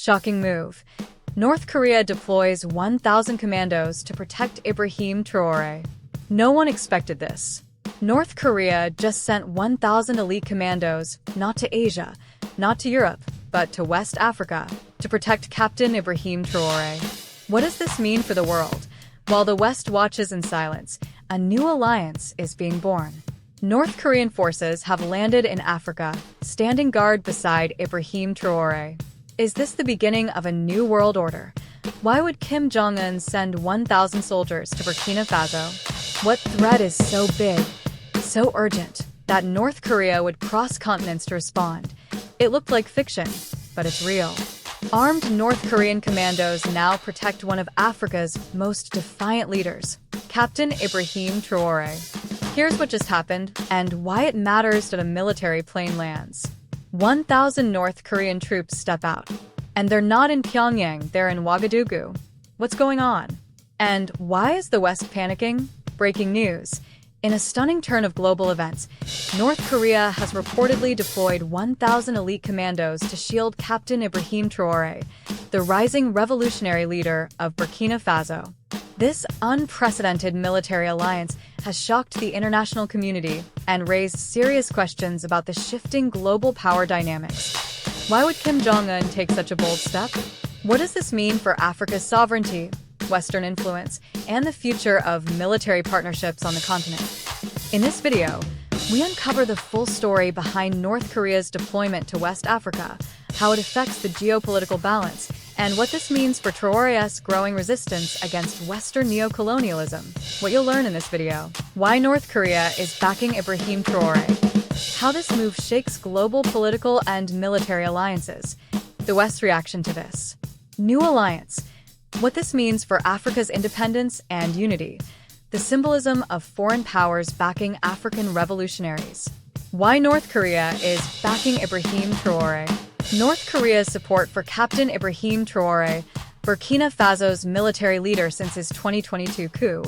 Shocking move. North Korea deploys 1,000 commandos to protect Ibrahim Traoré. No one expected this. North Korea just sent 1,000 elite commandos, not to Asia, not to Europe, but to West Africa, to protect Captain Ibrahim Traoré. What does this mean for the world? While the West watches in silence, a new alliance is being born. North Korean forces have landed in Africa, standing guard beside Ibrahim Traoré. Is this the beginning of a new world order? Why would Kim Jong-un send 1,000 soldiers to Burkina Faso? What threat is so big, so urgent, that North Korea would cross continents to respond? It looked like fiction, but it's real. Armed North Korean commandos now protect one of Africa's most defiant leaders, Captain Ibrahim Traoré. Here's what just happened, and why it matters that a military plane lands. 1,000 North Korean troops step out. And they're not in Pyongyang, they're in Ouagadougou. What's going on? And why is the West panicking? Breaking news. In a stunning turn of global events, North Korea has reportedly deployed 1,000 elite commandos to shield Captain Ibrahim Traoré, the rising revolutionary leader of Burkina Faso. This unprecedented military alliance has shocked the international community and raised serious questions about the shifting global power dynamics. Why would Kim Jong-un take such a bold step? What does this mean for Africa's sovereignty, Western influence, and the future of military partnerships on the continent? In this video, we uncover the full story behind North Korea's deployment to West Africa, how it affects the geopolitical balance, and what this means for Traoré's growing resistance against Western neocolonialism. What you'll learn in this video: why North Korea is backing Ibrahim Traoré, how this move shakes global political and military alliances, the West's reaction to this new alliance, what this means for Africa's independence and unity, the symbolism of foreign powers backing African revolutionaries, why North Korea is backing Ibrahim Traoré. North Korea's support for Captain Ibrahim Traoré, Burkina Faso's military leader since his 2022 coup,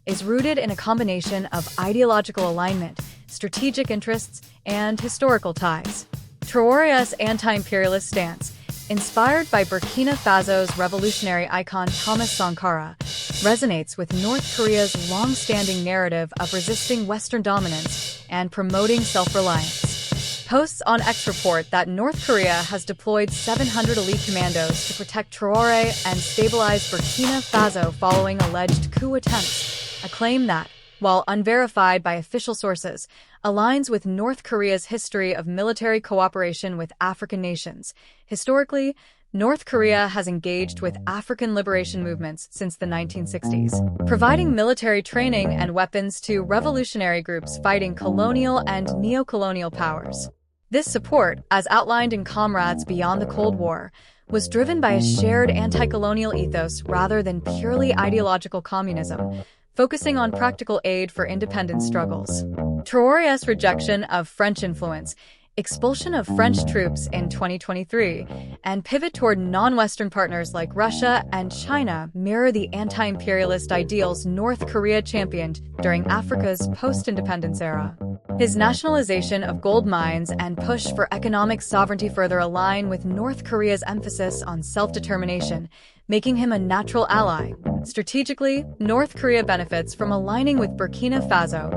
is rooted in a combination of ideological alignment, strategic interests, and historical ties. Traoré's anti-imperialist stance, inspired by Burkina Faso's revolutionary icon Thomas Sankara, resonates with North Korea's long-standing narrative of resisting Western dominance and promoting self-reliance. Posts on X report that North Korea has deployed 700 elite commandos to protect Traoré and stabilize Burkina Faso following alleged coup attempts, a claim that, while unverified by official sources, aligns with North Korea's history of military cooperation with African nations. Historically, North Korea has engaged with African liberation movements since the 1960s, providing military training and weapons to revolutionary groups fighting colonial and neocolonial powers. This support, as outlined in Comrades Beyond the Cold War, was driven by a shared anti-colonial ethos rather than purely ideological communism, focusing on practical aid for independence struggles. Traoré's rejection of French influence, expulsion of French troops in 2023, and pivot toward non-Western partners like Russia and China mirror the anti-imperialist ideals North Korea championed during Africa's post-independence era. His nationalization of gold mines and push for economic sovereignty further align with North Korea's emphasis on self-determination, making him a natural ally. Strategically, North Korea benefits from aligning with Burkina Faso,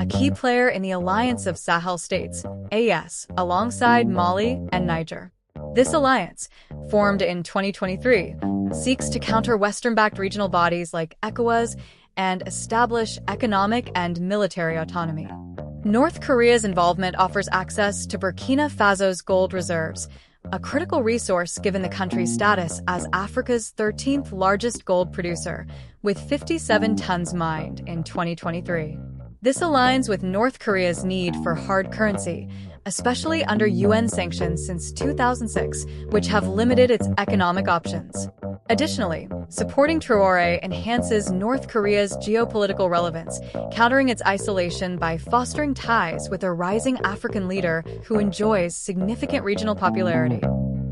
a key player in the Alliance of Sahel States, AES, alongside Mali and Niger. This alliance, formed in 2023, seeks to counter Western-backed regional bodies like ECOWAS and establish economic and military autonomy. North Korea's involvement offers access to Burkina Faso's gold reserves, a critical resource given the country's status as Africa's 13th largest gold producer, with 57 tons mined in 2023. This aligns with North Korea's need for hard currency, especially under UN sanctions since 2006, which have limited its economic options. Additionally, supporting Traoré enhances North Korea's geopolitical relevance, countering its isolation by fostering ties with a rising African leader who enjoys significant regional popularity.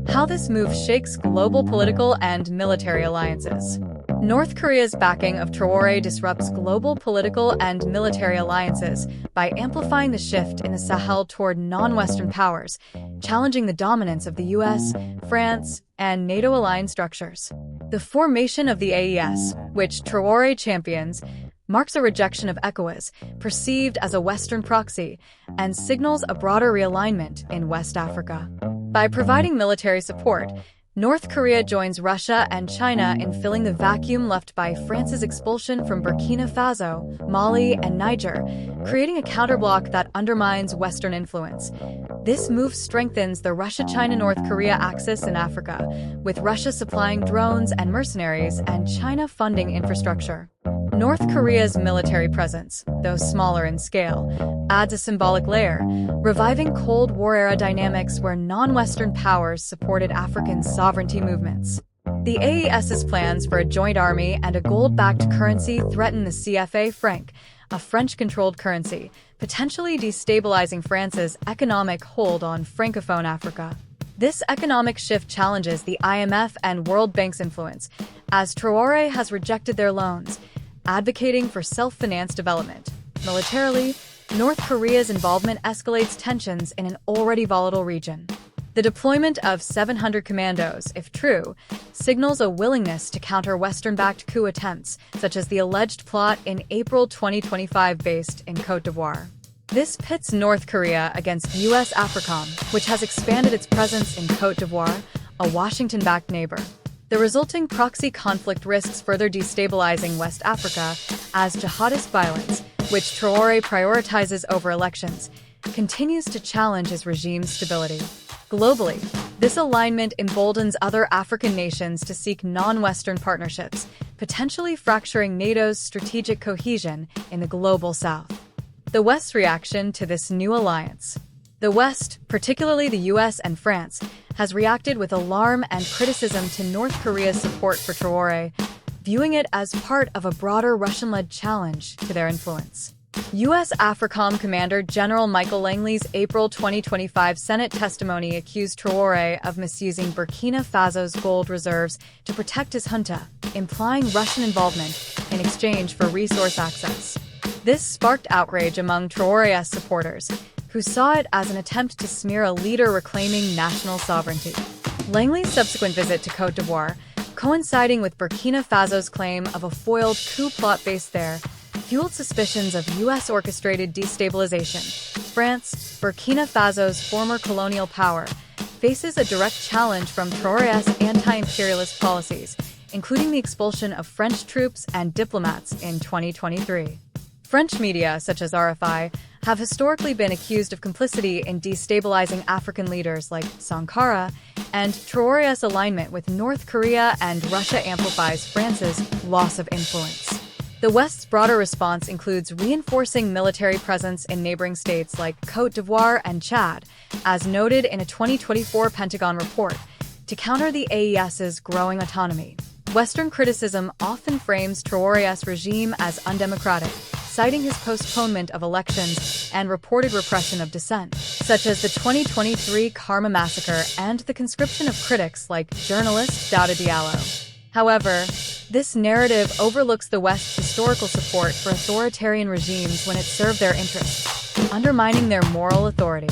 How this move shakes global political and military alliances. North Korea's backing of Traoré disrupts global political and military alliances by amplifying the shift in the Sahel toward non-Western powers, challenging the dominance of the US, France, and NATO-aligned structures. The formation of the AES, which Traoré champions, marks a rejection of ECOWAS, perceived as a Western proxy, and signals a broader realignment in West Africa. By providing military support, North Korea joins Russia and China in filling the vacuum left by France's expulsion from Burkina Faso, Mali, and Niger, creating a counterbloc that undermines Western influence. This move strengthens the Russia-China-North Korea axis in Africa, with Russia supplying drones and mercenaries and China funding infrastructure. North Korea's military presence, though smaller in scale, adds a symbolic layer, reviving Cold War-era dynamics where non-Western powers supported African sovereignty movements. The AES's plans for a joint army and a gold-backed currency threaten the CFA franc, a French-controlled currency, potentially destabilizing France's economic hold on Francophone Africa. This economic shift challenges the IMF and World Bank's influence, as Traoré has rejected their loans, advocating for self-financed development. Militarily, North Korea's involvement escalates tensions in an already volatile region. The deployment of 700 commandos, if true, signals a willingness to counter Western-backed coup attempts, such as the alleged plot in April 2025 based in Côte d'Ivoire. This pits North Korea against US AFRICOM, which has expanded its presence in Côte d'Ivoire, a Washington-backed neighbor. The resulting proxy conflict risks further destabilizing West Africa as jihadist violence, which Traoré prioritizes over elections, continues to challenge his regime's stability. Globally, this alignment emboldens other African nations to seek non-Western partnerships, potentially fracturing NATO's strategic cohesion in the global South. The West's reaction to this new alliance. The West, particularly the US and France, has reacted with alarm and criticism to North Korea's support for Traoré, viewing it as part of a broader Russian-led challenge to their influence. U.S. AFRICOM Commander General Michael Langley's April 2025 Senate testimony accused Traoré of misusing Burkina Faso's gold reserves to protect his junta, implying Russian involvement in exchange for resource access. This sparked outrage among Traoré's supporters, who saw it as an attempt to smear a leader reclaiming national sovereignty. Langley's subsequent visit to Côte d'Ivoire, coinciding with Burkina Faso's claim of a foiled coup plot based there, fueled suspicions of U.S.-orchestrated destabilization. France, Burkina Faso's former colonial power, faces a direct challenge from Traoré's anti-imperialist policies, including the expulsion of French troops and diplomats in 2023. French media, such as RFI, have historically been accused of complicity in destabilizing African leaders like Sankara, and Traoré's alignment with North Korea and Russia amplifies France's loss of influence. The West's broader response includes reinforcing military presence in neighboring states like Côte d'Ivoire and Chad, as noted in a 2024 Pentagon report, to counter the AES's growing autonomy. Western criticism often frames Traoré's regime as undemocratic, citing his postponement of elections and reported repression of dissent, such as the 2023 Karma massacre and the conscription of critics like journalist Dawda Diallo. However, this narrative overlooks the West's historical support for authoritarian regimes when it served their interests, undermining their moral authority.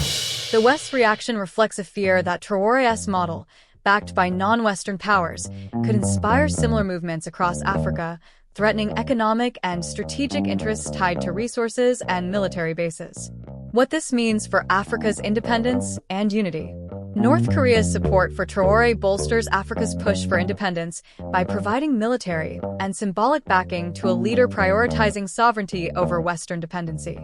The West's reaction reflects a fear that Traoré's model, backed by non-Western powers, could inspire similar movements across Africa, threatening economic and strategic interests tied to resources and military bases. What this means for Africa's independence and unity. North Korea's support for Traoré bolsters Africa's push for independence by providing military and symbolic backing to a leader prioritizing sovereignty over Western dependency.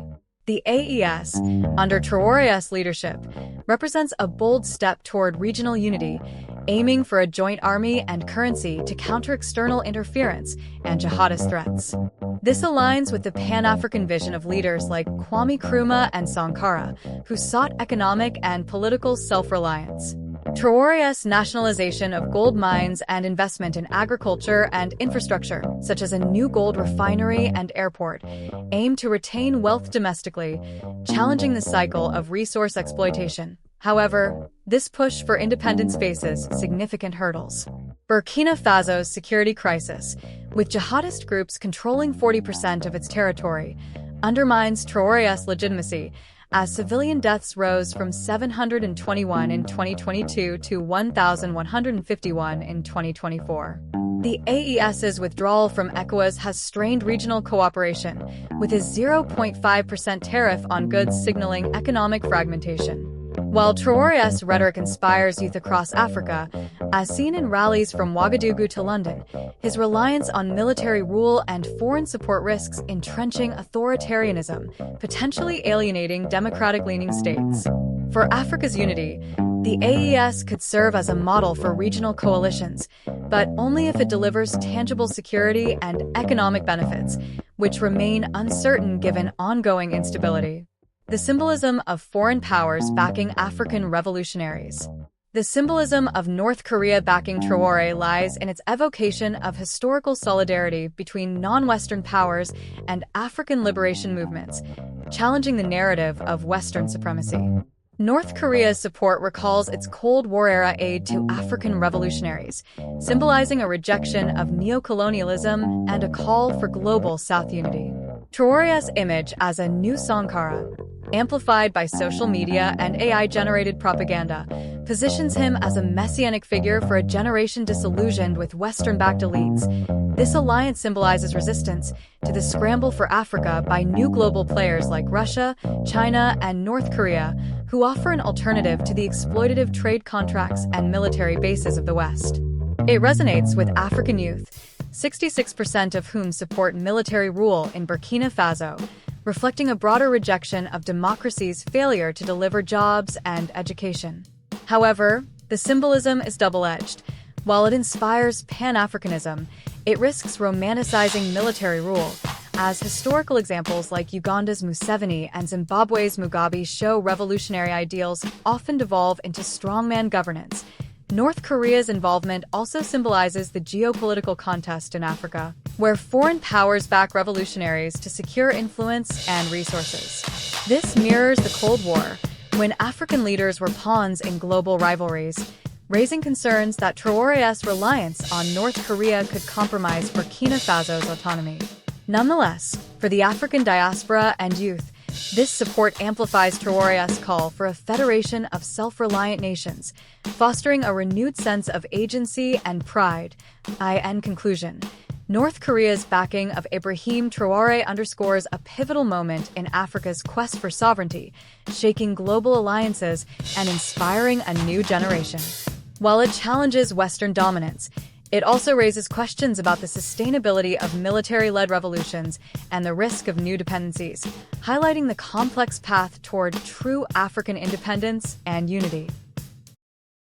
The AES, under Traoré's leadership, represents a bold step toward regional unity, aiming for a joint army and currency to counter external interference and jihadist threats. This aligns with the Pan-African vision of leaders like Kwame Nkrumah and Sankara, who sought economic and political self-reliance. Traoré's nationalization of gold mines and investment in agriculture and infrastructure, such as a new gold refinery and airport, aim to retain wealth domestically, challenging the cycle of resource exploitation. However, this push for independence faces significant hurdles. Burkina Faso's security crisis, with jihadist groups controlling 40% of its territory, undermines Traoré's legitimacy as civilian deaths rose from 721 in 2022 to 1,151 in 2024. The AES's withdrawal from ECOWAS has strained regional cooperation, with a 0.5% tariff on goods signaling economic fragmentation. While Traoré's rhetoric inspires youth across Africa, as seen in rallies from Ouagadougou to London, his reliance on military rule and foreign support risks entrenching authoritarianism, potentially alienating democratic-leaning states. For Africa's unity, the AES could serve as a model for regional coalitions, but only if it delivers tangible security and economic benefits, which remain uncertain given ongoing instability. The symbolism of foreign powers backing African revolutionaries. The symbolism of North Korea backing Traoré lies in its evocation of historical solidarity between non-Western powers and African liberation movements, challenging the narrative of Western supremacy. North Korea's support recalls its Cold War-era aid to African revolutionaries, symbolizing a rejection of neocolonialism and a call for global South unity. Traoré's image as a new Sankara, amplified by social media and AI-generated propaganda, positions him as a messianic figure for a generation disillusioned with Western-backed elites. This alliance symbolizes resistance to the scramble for Africa by new global players like Russia, China, and North Korea, who offer an alternative to the exploitative trade contracts and military bases of the West. It resonates with African youth, 66% of whom support military rule in Burkina Faso, reflecting a broader rejection of democracy's failure to deliver jobs and education. However, the symbolism is double-edged. While it inspires Pan-Africanism, it risks romanticizing military rule, as historical examples like Uganda's Museveni and Zimbabwe's Mugabe show revolutionary ideals often devolve into strongman governance. North Korea's involvement also symbolizes the geopolitical contest in Africa, where foreign powers back revolutionaries to secure influence and resources. This mirrors the Cold War, when African leaders were pawns in global rivalries, raising concerns that Traoré's reliance on North Korea could compromise Burkina Faso's autonomy. Nonetheless, for the African diaspora and youth, this support amplifies Traoré's call for a federation of self-reliant nations, fostering a renewed sense of agency and pride. In conclusion, North Korea's backing of Ibrahim Traoré underscores a pivotal moment in Africa's quest for sovereignty, shaking global alliances and inspiring a new generation. While it challenges Western dominance, it also raises questions about the sustainability of military-led revolutions and the risk of new dependencies, highlighting the complex path toward true African independence and unity.